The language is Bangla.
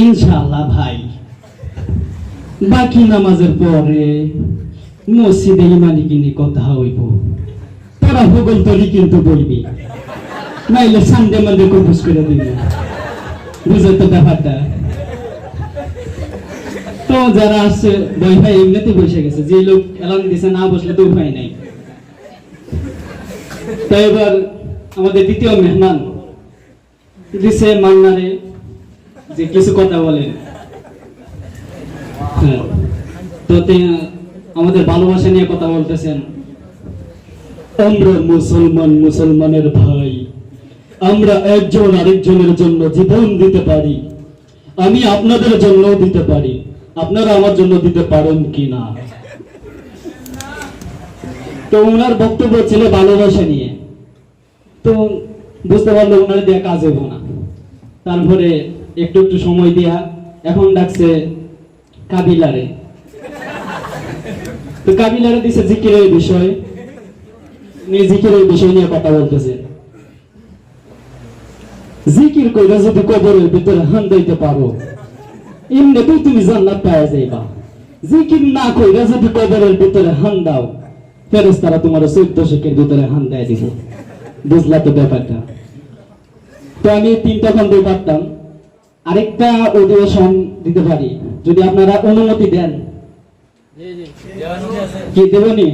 ইনশাআল্লাহ ভাই, বাকি নামাজের পরে মসজিদে ইমানিকে নিয়ে কথা হইব। তোরা ভূগোল তরি কিন্তু বলবি, নাইলে সানডে মানডে কম্পোজ করে দিবি। বুঝে তো ব্যাপারটা। তো যারা আসছে বই ভাই এমনিতে বসে গেছে, যে লোক অ্যালার্ম দিছে না বসলে তো উপায় নাই। তো এবার আমাদের দ্বিতীয় মেহমান দিছে মান্নারে যে কিছু কথা বলেন। তো আমাদের ভালোবাসা নিয়ে কথা বলতেছেন। আমরা মুসলমান, মুসলমানের ভাই, আমরা একজন আরেকজনের জন্য জীবন দিতে পারি। আমি আপনাদের জন্য দিতে পারি, আপনারা আমার জন্য দিতে পারেন কিনা? তো ওনার বক্তব্য ছিল ভালোবাসা নিয়ে। তো বুঝতে পারলো ওনার দেয়া কাজ হবো না। তারপরে একটু একটু সময় দিয়া এখন ডাকছে কাবিলারে। তো কাবিলারে দিছে জিকিরের বিষয়, জিকিরের বিষয় নিয়ে কথা বলতেছে। জিকির কইরা যদি কবরের ভিতরে হান দিতে পারো, এমনিতেই তুমি জান্নাত পাওয়া যাইবা। জিকির না কইরা যদি কবরের ভিতরে হান দাও, ফেরেশতারা তোমার 14 শেকের ভিতরে হান দেয় দিব। বুঝলা তো ব্যাপারটা? তো আমি 3টা খন্ড পারতাম, আরেকটা অধিবেশন দিতে পারি যদি আপনারা অনুমতি দেন। কি দেবনি?